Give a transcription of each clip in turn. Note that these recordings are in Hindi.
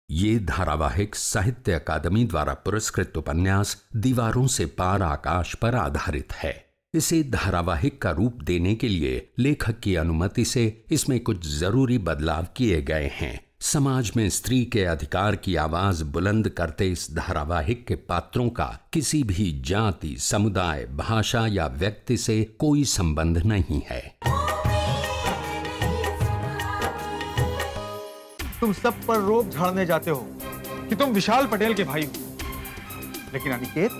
ये धारावाहिक साहित्य अकादमी द्वारा पुरस्कृत उपन्यास दीवारों से पार आकाश पर आधारित है। इसे धारावाहिक का रूप देने के लिए लेखक की अनुमति से इसमें कुछ जरूरी बदलाव किए गए हैं। समाज में स्त्री के अधिकार की आवाज बुलंद करते इस धारावाहिक के पात्रों का किसी भी जाति, समुदाय, भाषा या व्यक्ति से कोई संबंध नहीं है। तुम सब पर रोब झाड़ने जाते हो कि तुम विशाल पटेल के भाई हो, लेकिन अनिकेत,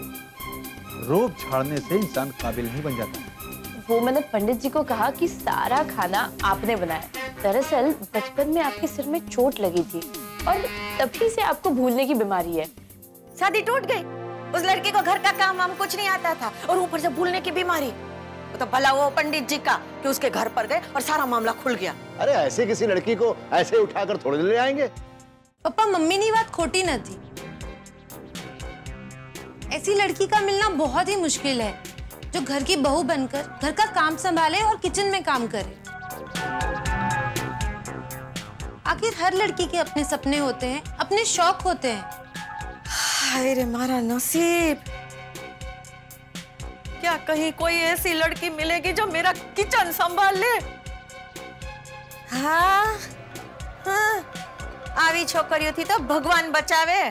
रोब झाड़ने से इंसान काबिल नहीं बन जाता। वो मैंने पंडित जी को कहा कि सारा खाना आपने बनाया। दरअसल बचपन में आपके सिर में चोट लगी थी और तभी से आपको भूलने की बीमारी है। शादी टूट गई, उस लड़के को घर का काम वाम कुछ नहीं आता था और ऊपर से भूलने की बीमारी। तो भला वो पंडित जी का कि उसके घर पर गए और सारा मामला खुल गया। अरे ऐसे किसी लड़की को ऐसे उठाकर थोड़ी ले आएंगे। पापा, मम्मी की बात खोटी न थी। ऐसी लड़की का मिलना बहुत ही मुश्किल है जो घर की बहू बनकर घर का काम संभाले और किचन में काम करे। आखिर हर लड़की के अपने सपने होते हैं, अपने शौक होते हैं। हाय रे मारा नसीब, क्या कहीं कोई ऐसी लड़की मिलेगी जो मेरा किचन संभाल ले। हाँ, हाँ, आवी छोकरियों थी तो भगवान बचावे।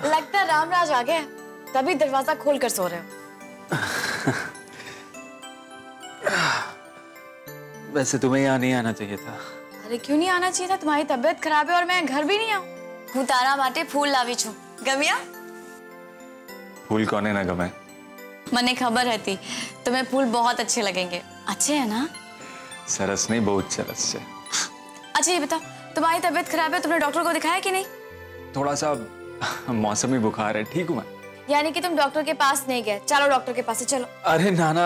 लगता है रामराज आ गए, तभी दरवाजा खोल कर सो रहे हो। वैसे तुम्हें यहाँ नहीं आना चाहिए था। अरे क्यों नहीं आना चाहिए था? तुम्हारी तबीयत खराब है और मैं घर भी नहीं आऊं। હું તારા માટે ફૂલ લાવી છું, ગમ્યા? फूल कौन है ना गमे? મને ખબર હતી तुम्हें फूल बहुत अच्छे लगेंगे। अच्छे है ना? सरस नहीं, बहुत सरस है। अच्छा ये बताओ, तुम्हारी तबीयत खराब है, तुमने डॉक्टर को दिखाया कि नहीं? थोड़ा सा मौसमी बुखार है, ठीक हूँ मैं। यानी कि तुम डॉक्टर के पास नहीं गए। चलो डॉक्टर के पास से चलो। अरे नाना,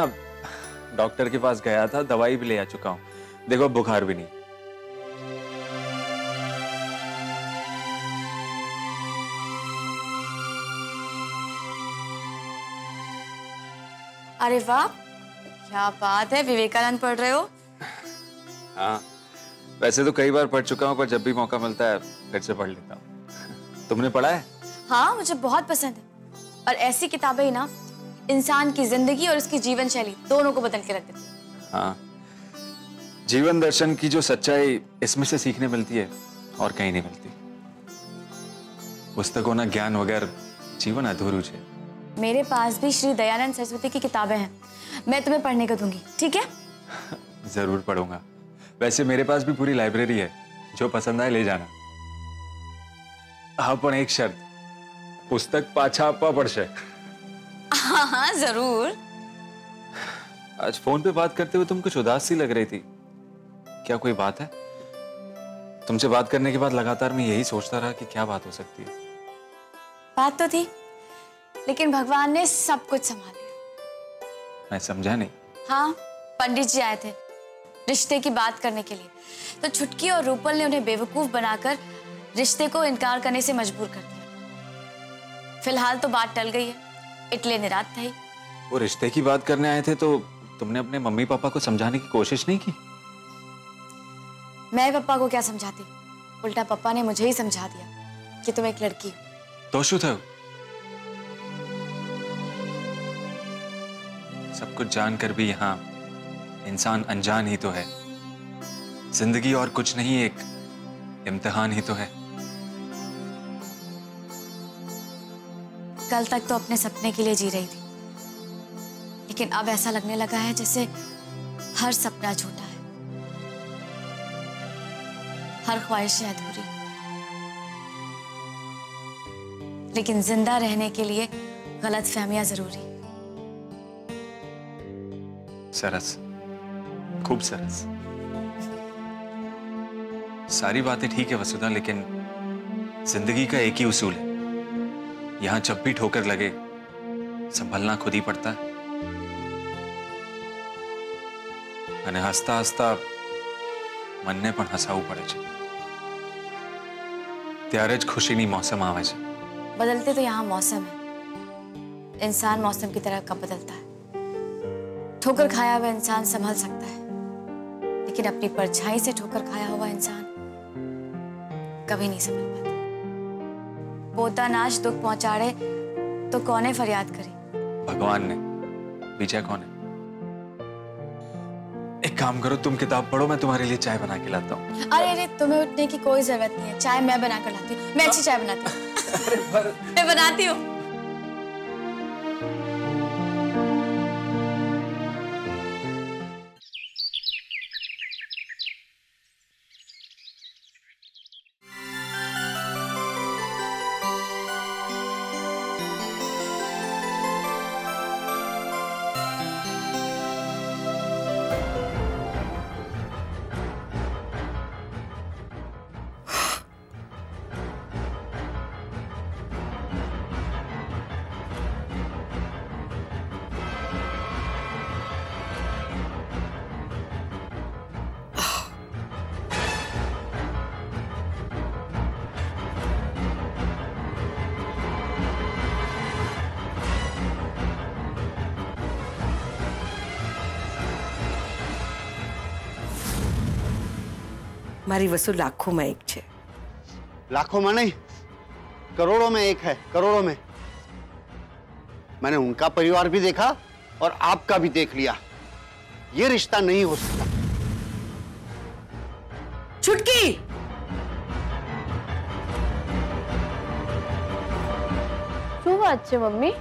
डॉक्टर के पास गया था, दवाई भी ले आ चुका हूँ, देखो बुखार भी नहीं। अरे वाह, क्या बात है, विवेकानंद पढ़ रहे हो? हाँ, वैसे तो कई बार पढ़ चुका हूँ, पर जब भी मौका मिलता है फिर से पढ़ लेता हूँ। तुमने पढ़ा है? हाँ, मुझे बहुत पसंद है। और ऐसी किताबें ही ना इंसान की जिंदगी और उसकी जीवन शैली दोनों को बदल के रख देती है। हाँ, जीवन दर्शन की जो सच्चाई इसमें से सीखने मिलती है और कहीं नहीं मिलती। पुस्तकों ना ज्ञान वगैरह जीवन अधूरू है। मेरे पास भी श्री दयानंद सरस्वती की किताबें हैं, मैं तुम्हें पढ़ने को दूंगी, ठीक है? जरूर पढ़ूंगा। वैसे मेरे पास भी पूरी लाइब्रेरी है, जो पसंद आए ले जाना। हाँ, पर एक शर्त, पुस्तक पाछा आपा पड़शे। हाँ हाँ जरूर। आज फोन पे बात करते हुए तुम कुछ उदास सी लग रही थी, क्या कोई बात है? तुमसे बात करने के बाद लगातार मैं यही सोचता रहा कि क्या बात हो सकती है। बात तो थी, लेकिन भगवान ने सब कुछ संभाल लिया। मैं समझा नहीं। हाँ, पंडित जी आए थे रिश्ते की बात करने के लिए, तो छुटकी और रूपल ने उन्हें बेवकूफ बनाकर रिश्ते को इनकार करने से मजबूर कर दिया। फिलहाल तो बात टल गई है, इटले निरात था ही। वो रिश्ते की बात करने आए थे तो तुमने अपने मम्मी पापा को समझाने की कोशिश नहीं की? मैं पापा को क्या समझाती, उल्टा पापा ने मुझे ही समझा दिया कि तुम एक लड़की हो। तो शू था? सब कुछ जानकर भी यहाँ इंसान अनजान ही तो है। जिंदगी और कुछ नहीं, एक इम्तिहान ही तो है। कल तक तो अपने सपने के लिए जी रही थी, लेकिन अब ऐसा लगने लगा है जैसे हर सपना झूठा है, हर ख्वाहिशें अधूरी। लेकिन जिंदा रहने के लिए गलतफहमियां जरूरी। सरस, खूब सरस। सारी बातें ठीक है वसुधा, लेकिन जिंदगी का एक ही उसूल है, यहां जब भी ठोकर लगे संभलना खुद ही पड़ता है। मैंने हंसता हंसता મનને પણ હસાવવું પડે છે, ત્યારે જ ખુશીની મોસમ આવે છે। बदलते तो यहाँ मौसम है, इंसान मौसम की तरह कब बदलता है। ठोकर खाया हुआ इंसान संभल सकता है, लेकिन अपनी परछाई से ठोकर खाया हुआ इंसान कभी नहीं संभल पाता। पोता नाश दुख पहुंचाड़े तो कौने फरियाद करे? भगवान ने, बीजा कौन है? एक काम करो, तुम किताब पढ़ो, मैं तुम्हारे लिए चाय बना के लाता हूँ। अरे अरे, तुम्हें उठने की कोई जरूरत नहीं है, चाय मैं बना कर लाती हूँ। मैं अच्छी चाय बनाती हूँ। मैं बनाती हूँ। મારી વસુ લાખોમાં એક છે। लाखों में नहीं, करोड़ों में एक है, करोड़ों में। मैंने उनका परिवार भी देखा और आपका भी देख लिया। ये रिश्ता नहीं हो सकता। छुटकी, શું વાત છે મમ્મી?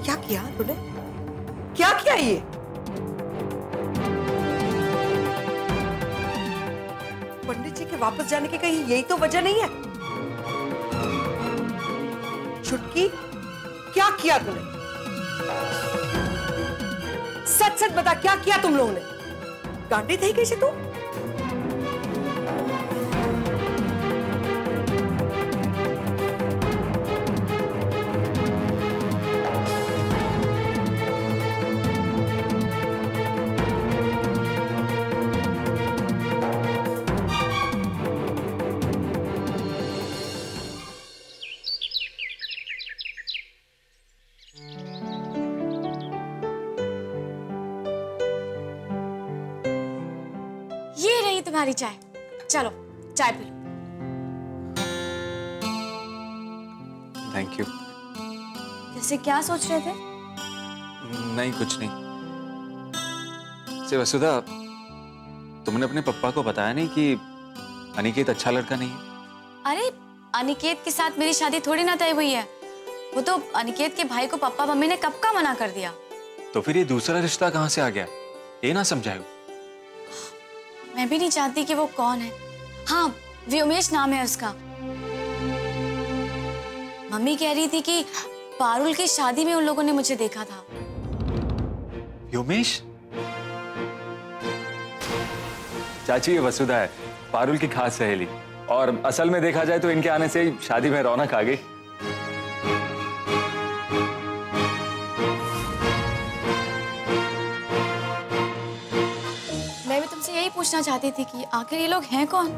क्या किया तूने? क्या किया ये? पंडित जी के वापस जाने की कहीं यही तो वजह नहीं है? छुटकी, क्या किया तूने? सच सच बता, क्या किया तुम लोगों ने? गांडी थी कैसे तू? ये रही तुम्हारी चाय, चलो चाय पी लो। Thank you. जैसे क्या सोच रहे थे? नहीं, कुछ नहीं। से वसुधा, तुमने अपने पप्पा को बताया नहीं कि अनिकेत अच्छा लड़का नहीं है? अरे अनिकेत के साथ मेरी शादी थोड़ी ना तय हुई है। वो तो अनिकेत के भाई को पापा मम्मी ने कब का मना कर दिया। तो फिर ये दूसरा रिश्ता कहाँ से आ गया? ये ना समझाओ। मैं भी नहीं चाहती कि वो कौन है। हाँ, व्योमेश नाम है उसका। मम्मी कह रही थी कि पारुल की शादी में उन लोगों ने मुझे देखा था। व्योमेश? चाची, ये वसुधा है, पारुल की खास सहेली। और असल में देखा जाए तो इनके आने से ही शादी में रौनक आ गई। मैं भी तुमसे यही पूछना चाहती थी कि आखिर ये लोग हैं कौन?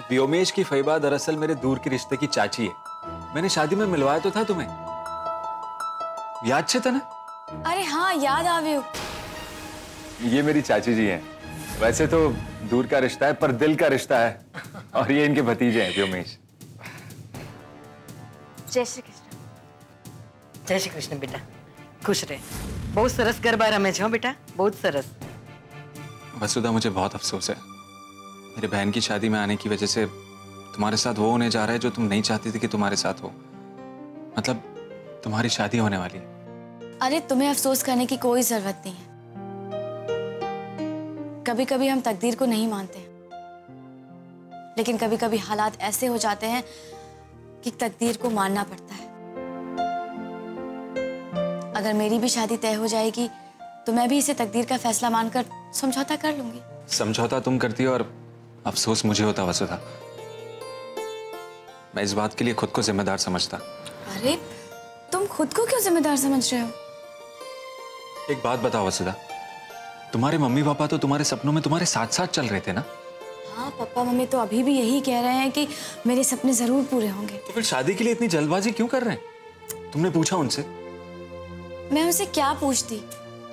व्योमेश की फैबा दरअसल मेरे दूर के रिश्ते की चाची है। मैंने शादी में मिलवाया तो था तुम्हें, याद छे तने? अरे हाँ, याद आवे। ये मेरी चाची जी हैं। वैसे तो दूर का रिश्ता है पर दिल का रिश्ता है। और ये इनके भतीजे हैं व्योमेश। जय श्री कृष्ण। जय श्री कृष्ण बेटा, खुश रहे। बहुत सरस गरबा रमे छो बेटा, बहुत सरस। वसुधा, मुझे बहुत अफसोस है। मेरे बहन की शादी में आने की वजह से तुम्हारे साथ वो होने जा रहा है जो तुम नहीं चाहती थी कि तुम्हारे साथ हो। मतलब तुम्हारी शादी होने वाली है। अरे तुम्हें अफसोस करने की कोई जरूरत नहीं है। कभी कभी हम तकदीर को नहीं मानते, लेकिन कभी कभी हालात ऐसे हो जाते हैं कि तकदीर को मानना पड़ता है। अगर मेरी भी शादी तय हो जाएगी तो मैं भी इसे तकदीर का फैसला मानकर समझौता कर लूंगी। समझौता तुम करती हो और अफसोस मुझे होता वसुधा। मैं इस बात के लिए खुद को जिम्मेदार समझता। अरे तुम खुद को क्यों जिम्मेदार समझ रहे हो? एक बात बताओ वसुधा, तुम्हारे मम्मी पापा तो तुम्हारे सपनों में तुम्हारे साथ साथ चल रहे थे ना? हाँ, पापा मम्मी तो अभी भी यही कह रहे हैं कि मेरे सपने जरूर पूरे होंगे। तो फिर शादी के लिए इतनी जल्दबाजी क्यों कर रहे हैं? तुमने पूछा उनसे? मैं उनसे क्या पूछती?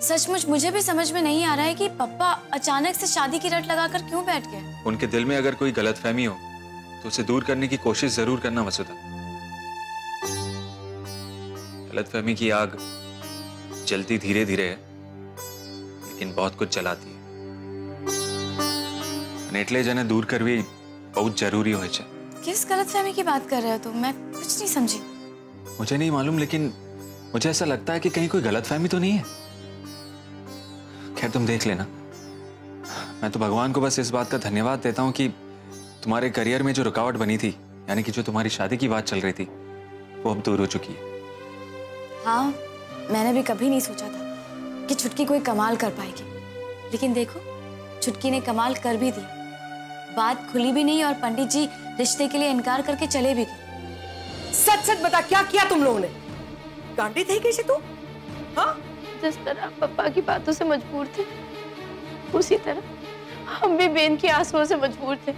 सचमुच मुझे भी समझ में नहीं आ रहा है कि पापा अचानक से शादी की रट लगाकर क्यों बैठ गए। उनके दिल में अगर कोई गलतफहमी हो तो उसे दूर करने की कोशिश जरूर करना वसुधा। गलतफहमी की आग जलती धीरे धीरे है, लेकिन बहुत कुछ जलाती है। એટલે जने दूर करवी बहुत जरूरी હોય છે। किस गलतफहमी की बात कर रहे हो तुम? मैं कुछ नहीं समझी। मुझे नहीं मालूम, लेकिन मुझे ऐसा लगता है कि कहीं कोई गलतफहमी तो नहीं है। खैर तुम देख लेना। मैं तो भगवान को बस इस बात का धन्यवाद देता हूँ कि तुम्हारे करियर में जो रुकावट बनी थी, यानी कि जो तुम्हारी शादी की बात चल रही थी, वो अब दूर हो चुकी है। हाँ, मैंने भी कभी नहीं सोचा था कि छुटकी कोई कमाल कर पाएगी, लेकिन देखो छुटकी ने कमाल कर भी दिया। बात खुली भी नहीं और पंडित जी रिश्ते के लिए इनकार करके चले भी गए। सच सच बता, क्या किया तुम लोगों ने? गांडी थी कैसे तू? हाँ, जिस तरह पापा की बातों से मजबूर थे, उसी तरह हम भी बेन की आंसुओं से मजबूर थे।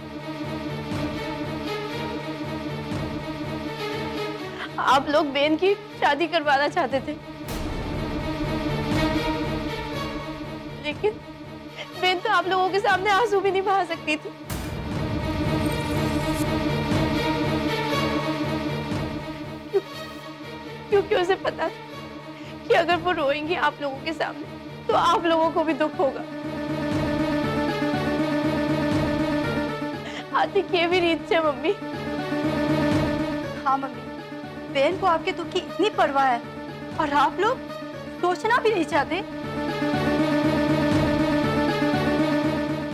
आप लोग बेन की शादी करवाना चाहते थे, लेकिन बेन तो आप लोगों के सामने आंसू भी नहीं बहा सकती थी। क्योंकि उसे पता था कि अगर वो रोएंगी आप लोगों के सामने तो आप लोगों को भी दुख होगा। आती ये भी रीत से मम्मी। हाँ मम्मी, बहन को आपके दुख की इतनी परवाह है और आप लोग सोचना भी नहीं चाहते।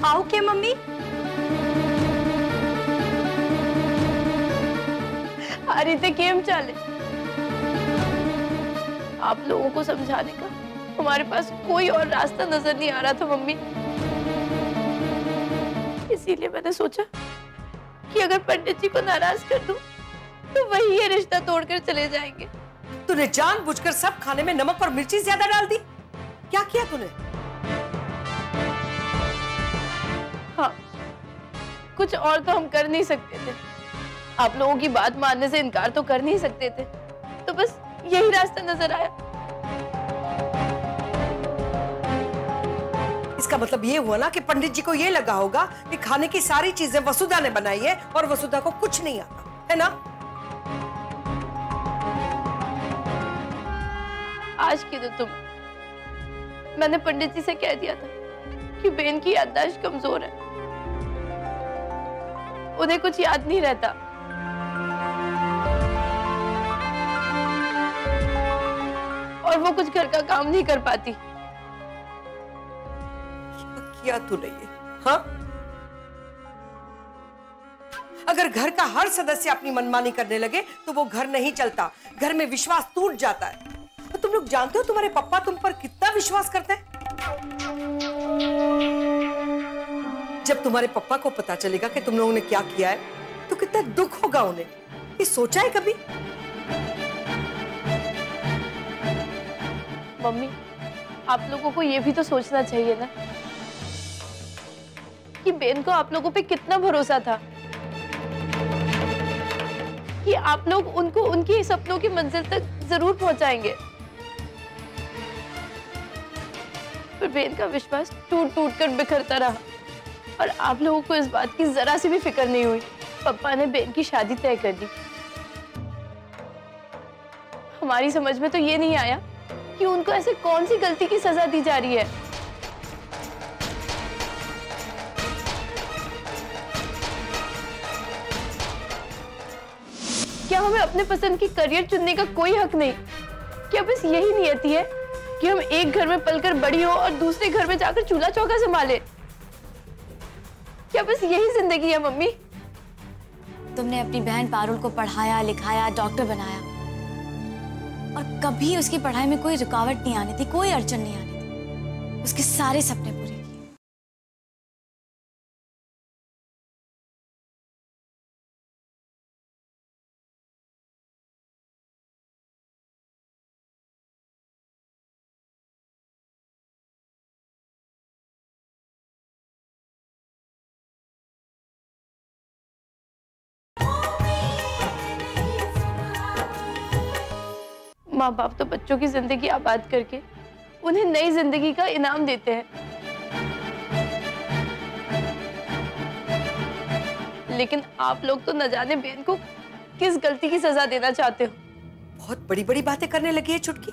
आओ के मम्मी। आ रीते केम चाले। आप लोगों को समझाने का हमारे पास कोई और रास्ता नजर नहीं आ रहा था मम्मी। इसीलिए मैंने सोचा कि अगर पंडित जी को नाराज कर दूं तो वही ये रिश्ता तोड़कर चले जाएंगे। तूने जानबूझकर सब खाने में नमक और मिर्ची ज्यादा डाल दी। क्या किया तूने? हाँ, कुछ और तो हम कर नहीं सकते थे। आप लोगों की बात मानने से इनकार तो कर नहीं सकते थे, तो बस यही रास्ता नजर आया। इसका मतलब ये हुआ ना कि पंडित जी को ये लगा होगा कि खाने की सारी चीजें वसुधा ने बनाई है और वसुधा को कुछ नहीं आता, है ना? आज की तो मैंने पंडित जी से कह दिया था कि बेन की याददाश्त कमजोर है, उन्हें कुछ याद नहीं रहता। और वो कुछ घर का काम नहीं कर पाती। किया तूने ये? हाँ? अगर घर का हर सदस्य अपनी मनमानी करने लगे तो वो घर नहीं चलता, घर में विश्वास टूट जाता है। तो तुम लोग जानते हो तुम्हारे पापा तुम पर कितना विश्वास करते हैं? जब तुम्हारे पापा को पता चलेगा कि तुम लोगों ने क्या किया है तो कितना दुख होगा उन्हें। ये सोचा है कभी? मम्मी, आप लोगों को ये भी तो सोचना चाहिए ना कि बेन को आप लोगों पे कितना भरोसा था कि आप लोग उनको उनकी सपनों की मंजिल तक जरूर पहुंचाएंगे। पर बेन का विश्वास टूट टूट कर बिखरता रहा और आप लोगों को इस बात की जरा सी भी फिक्र नहीं हुई। पापा ने बेन की शादी तय कर दी। हमारी समझ में तो ये नहीं आया कि उनको ऐसे कौन सी गलती की सजा दी जा रही है। क्या क्या हमें अपने पसंद की करियर चुनने का कोई हक नहीं? क्या बस यही नियति है कि हम एक घर में पलकर बड़ी हो और दूसरे घर में जाकर चूल्हा चौका संभाले? क्या बस यही जिंदगी है मम्मी? तुमने अपनी बहन पारुल को पढ़ाया, लिखाया, डॉक्टर बनाया और कभी उसकी पढ़ाई में कोई रुकावट नहीं आनी थी, कोई अड़चन नहीं आनी थी। उसके सारे सपने पूरे किए। माँ बाप तो बच्चों की जिंदगी आबाद करके उन्हें नई जिंदगी का इनाम देते हैं, लेकिन आप लोग तो न जाने बेन को किस गलती की सजा देना चाहते हो। बहुत बड़ी बड़ी बातें करने लगी है छुटकी।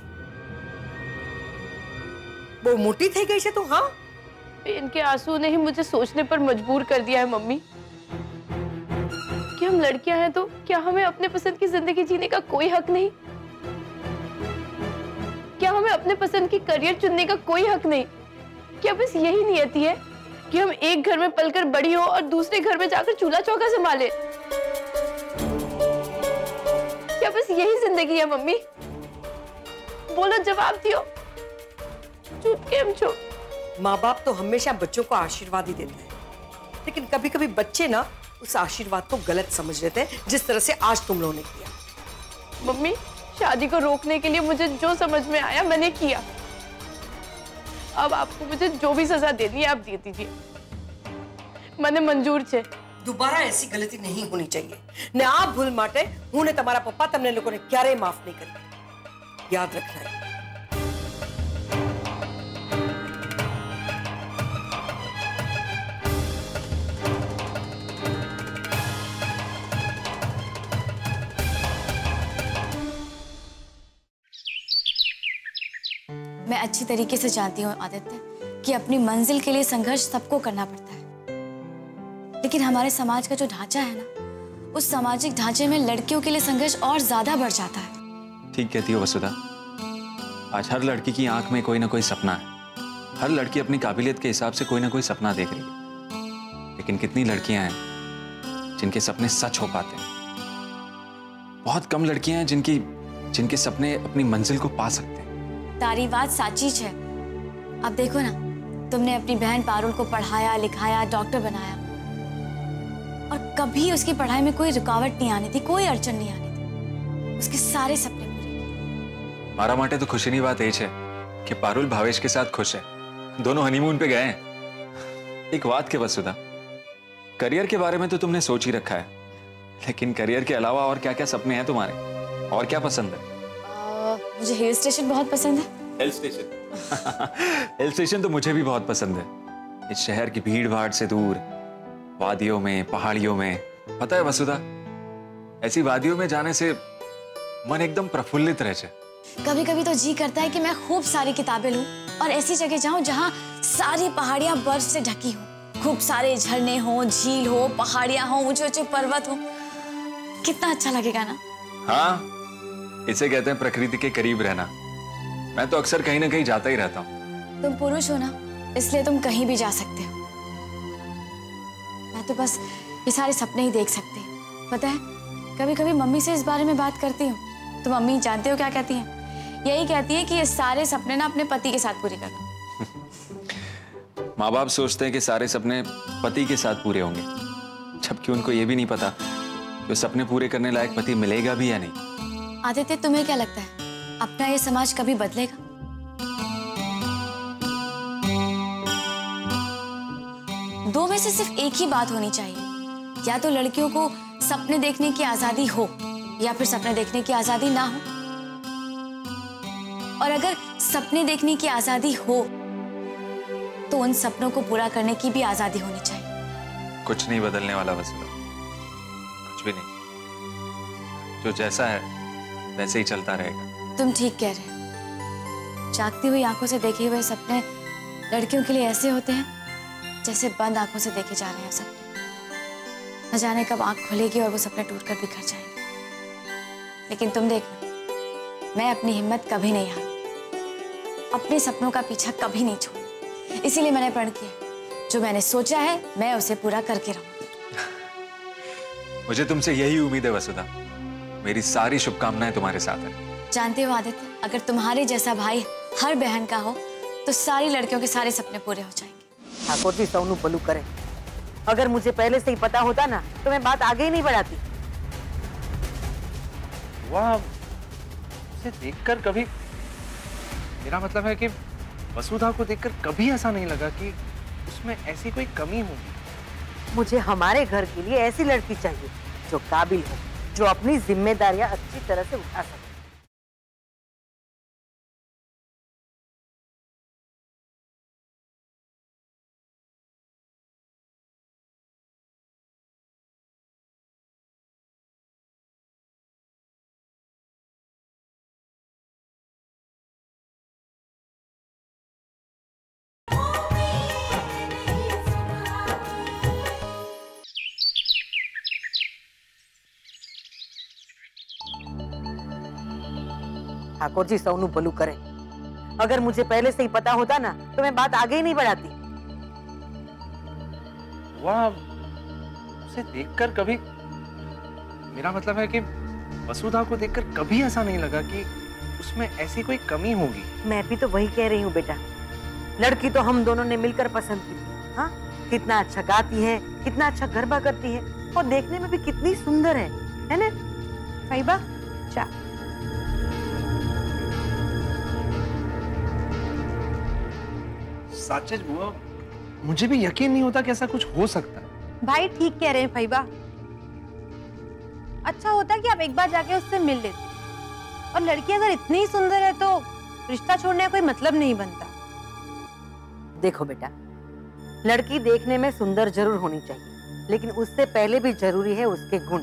वो मोटी थी गई से तो। हाँ, बेन के आंसू ने ही मुझे सोचने पर मजबूर कर दिया है मम्मी कि हम लड़कियां हैं तो क्या हमें अपने पसंद की जिंदगी जीने का कोई हक नहीं? क्या हमें अपने पसंद की करियर चुनने का कोई हक नहीं? क्या बस यही नियति है कि हम एक घर में पलकर बड़ी हो और दूसरे घर में जाकर चूल्हा चौका संभाले? क्या बस यही जिंदगी है मम्मी? बोलो, जवाब दियो। चुप केम छो? माँ बाप तो हमेशा बच्चों को आशीर्वाद ही देते हैं, लेकिन कभी कभी बच्चे ना उस आशीर्वाद को गलत समझ लेते हैं, जिस तरह से आज तुम लोगों ने किया। मम्मी, शादी को रोकने के लिए मुझे जो समझ में आया मैंने किया। अब आपको मुझे जो भी सजा देनी है आप दे दीजिए, मैंने मंजूर छे। दोबारा ऐसी गलती नहीं होनी चाहिए। ने आप भूल माटे हूँ ने तुम्हारा पप्पा तमने लोगों ने क्यारे माफ नहीं करी, याद रखना है। मैं अच्छी तरीके से जानती हूँ आदित्य कि अपनी मंजिल के लिए संघर्ष सबको करना पड़ता है, लेकिन हमारे समाज का जो ढांचा है ना, उस सामाजिक ढांचे में लड़कियों के लिए संघर्ष और ज्यादा बढ़ जाता है। ठीक कहती हो वसुधा। आज हर लड़की की आंख में कोई ना कोई सपना है। हर लड़की अपनी काबिलियत के हिसाब से कोई ना कोई सपना देख रही है, लेकिन कितनी लड़कियां हैं जिनके सपने सच हो पाते हैं? बहुत कम लड़कियां हैं जिनके सपने अपनी मंजिल को पा सकते हैं। तारी बात साची है। अब देखो ना, तुमने अपनी बहन पारुल को पढ़ाया, लिखाया, डॉक्टर बनाया और कभी उसकी पढ़ाई में कोई रुकावट नहीं आनी थी, कोई अड़चन नहीं आनी थी। उसके सारे सपने पूरे किए। मारा माटे तो खुशी नहीं बात है कि पारुल भावेश के साथ खुश है, दोनों हनीमून पे गए हैं। एक बात के वसुधा, करियर के बारे में तो तुमने सोच ही रखा है, लेकिन करियर के अलावा और क्या क्या सपने हैं तुम्हारे? और क्या पसंद है? मुझे हिल स्टेशन बहुत पसंद है। Hill station? हिल स्टेशन तो मुझे भी बहुत पसंद है। इस शहर की भीड़ भाड़ से दूर, वादियों में, पहाड़ियों में। पता है वसुधा, ऐसी वादियों में जाने से मन एकदम प्रफुल्लित रह जाए। कभी कभी तो जी करता है कि मैं खूब सारी किताबें लूं और ऐसी जगह जाऊं जहां सारी पहाड़ियां बर्फ से ढकी हो, खूब सारे झरने हो, झील हो, पहाड़ियां हो, ऊंचे ऊंचे पर्वत हो। कितना अच्छा लगेगा ना? हाँ, इसे कहते हैं प्रकृति के करीब रहना। मैं तो अक्सर कहीं ना कहीं जाता ही रहता हूँ। तुम पुरुष हो ना, इसलिए तुम कहीं भी जा सकते हो। मैं तो बस ये सारे सपने ही देख सकती हूँ। पता है, कभी कभी मम्मी से इस बारे में बात करती हूँ तो मम्मी जानते हो क्या कहती हैं? यही कहती है कि ये सारे सपने ना अपने पति के साथ पूरे करना। माँ बाप सोचते हैं कि सारे सपने पति के साथ पूरे होंगे, जबकि उनको ये भी नहीं पता कि सपने पूरे करने लायक पति मिलेगा भी या नहीं। आदित्य, तुम्हें क्या लगता है अपना ये समाज कभी बदलेगा? दो में से सिर्फ एक ही बात होनी चाहिए, या तो लड़कियों को सपने देखने की आजादी हो या फिर सपने देखने की आजादी ना हो। और अगर सपने देखने की आजादी हो तो उन सपनों को पूरा करने की भी आजादी होनी चाहिए। कुछ नहीं बदलने वाला वसुधा, कुछ भी नहीं। जो जैसा है वैसे ही चलता रहेगा। तुम ठीक कह रहे हो। जागती हुई आंखों से देखे हुए सपने लड़कियों के लिए ऐसे होते हैं जैसे बंद आंखों से देखे जा रहे हैं सपने। न जाने कब आंख खुलेगी और वो सपने टूटकर बिखर जाएंगे। लेकिन तुम देखना, मैं अपनी हिम्मत कभी नहीं हारूंगी, अपने सपनों का पीछा कभी नहीं छोड़ूंगी। इसीलिए मैंने प्रण किया, जो मैंने सोचा है मैं उसे पूरा करके रहूंगी। मुझे तुमसे यही उम्मीद है वसुधा। मेरी सारी शुभकामनाएं तुम्हारे साथ हैं। जानते हो आदित्य, अगर तुम्हारे जैसा भाई हर बहन का हो तो सारी लड़कियों के सारे सपने पूरे हो जाएंगे। ठाकुर जी सोनू बलू करे, अगर मुझे पहले से ही पता होता ना तो मैं बात आगे ही नहीं बढ़ाती। वाह, उसे देखकर कभी, मेरा मतलब है कि वसुधा को देखकर कभी ऐसा नहीं लगा कि उसमें ऐसी कोई कमी होगी। मुझे हमारे घर के लिए ऐसी लड़की चाहिए जो काबिल हो, जो अपनी जिम्मेदारियां अच्छी तरह से उठा सके। ठाकुर जी सोनू भलू करे, अगर मुझे पहले से ही पता होता ना तो मैं बात आगे ही नहीं बढ़ाती। वाह, उसे देखकर कभी, मेरा मतलब है कि वसुधा को देखकर कभी ऐसा नहीं लगा कि उसमें ऐसी कोई कमी होगी। मैं भी तो वही कह रही हूँ बेटा, लड़की तो हम दोनों ने मिलकर पसंद की थी। हाँ, कितना अच्छा गाती है, कितना अच्छा गरबा करती है और देखने में भी कितनी सुंदर है ना फैबा? चा साचेज बुआ, मुझे भी यकीन नहीं होता कि ऐसा कुछ हो सकता है। भाई ठीक कह रहे हैं फैबा। अच्छा होता कि आप एक बार जाके उससे मिल लेते, और लड़की अगर इतनी ही सुंदर है तो रिश्ता छोड़ने का कोई मतलब नहीं बनता। देखो बेटा, लड़की देखने में सुंदर जरूर होनी चाहिए, लेकिन उससे पहले भी जरूरी है उसके गुण।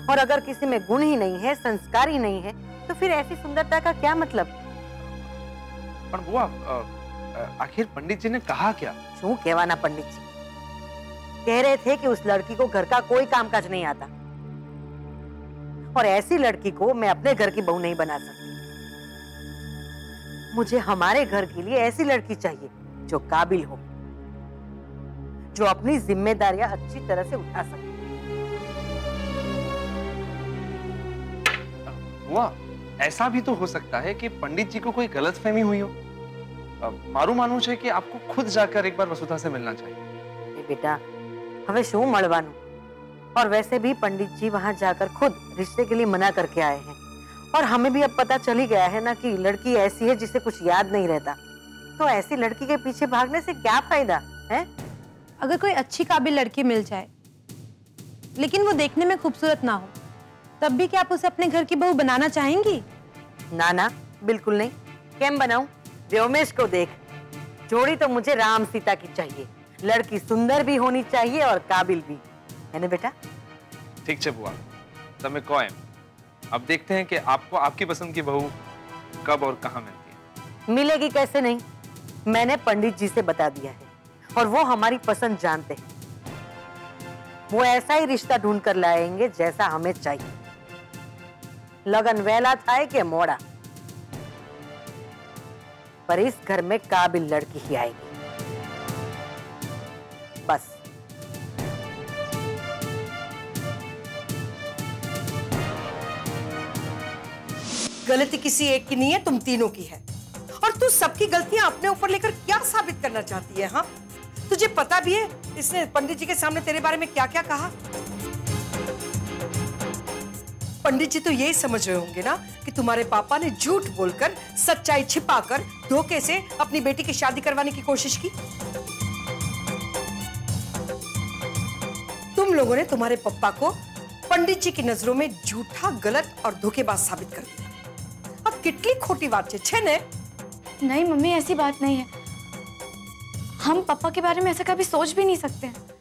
और अगर किसी में गुण ही नहीं है, संस्कार ही नहीं है, तो फिर ऐसी सुंदरता का क्या मतलब? पर बुआ, आखिर पंडित जी ने कहा क्या? क्यों कहवाना पंडित जी? कह रहे थे कि उस लड़की को घर का कोई कामकाज नहीं आता, और ऐसी लड़की को मैं अपने घर की बहू नहीं बना सकती। मुझे हमारे घर के लिए ऐसी लड़की चाहिए जो काबिल हो, जो अपनी जिम्मेदारियां अच्छी तरह से उठा सके। बुआ, ऐसा भी तो हो सकता है कि पंडित जी को कोई गलतफहमी हुई हो। मारू मानू है कि आपको खुद जाकर एक बार वसुधा से मिलना चाहिए। बेटा, हमें शू मळवानू, और वैसे भी पंडित जी वहां जाकर खुद रिश्ते के लिए मना करके आए हैं, और हमें भी अब पता चल ही गया है ना कि लड़की ऐसी है जिसे कुछ याद नहीं रहता। तो ऐसी लड़की के पीछे भागने से क्या फायदा है? अगर कोई अच्छी काबिल लड़की मिल जाए, लेकिन वो देखने में खूबसूरत ना हो, तब भी क्या आप उसे अपने घर की बहू बनाना चाहेंगी? ना ना, बिल्कुल नहीं। कैम बनाऊं? व्योमेश को देख, जोड़ी तो मुझे राम सीता की चाहिए। लड़की सुंदर भी होनी चाहिए और काबिल भी, है ना बेटा? ठीक है बुआ, तमें को एम। अब देखते हैं कि आपको आपकी पसंद की बहू कब और कहां मिलती है। मिलेगी कैसे नहीं, मैंने पंडित जी से बता दिया है, और वो हमारी पसंद जानते हैं। वो ऐसा ही रिश्ता ढूंढ कर लाएंगे जैसा हमें चाहिए। लगन वेला था कि मोड़ा, पर इस घर में काबिल लड़की ही आएगी, बस। गलती किसी एक की नहीं है, तुम तीनों की है। और तू सबकी गलतियां अपने ऊपर लेकर क्या साबित करना चाहती है? हाँ, तुझे पता भी है इसने पंडित जी के सामने तेरे बारे में क्या क्या कहा? पंडित जी तो यही समझ रहे होंगे ना कि तुम्हारे पापा ने झूठ बोलकर, सच्चाई छिपाकर, धोखे से अपनी बेटी की शादी करवाने की कोशिश की। तुम लोगों ने तुम्हारे पापा को पंडित जी की नजरों में झूठा, गलत और धोखेबाज साबित कर दिया। अब कितनी खोटी बात छे ने? नहीं मम्मी, ऐसी बात नहीं है। हम पापा के बारे में ऐसा कभी सोच भी नहीं सकते।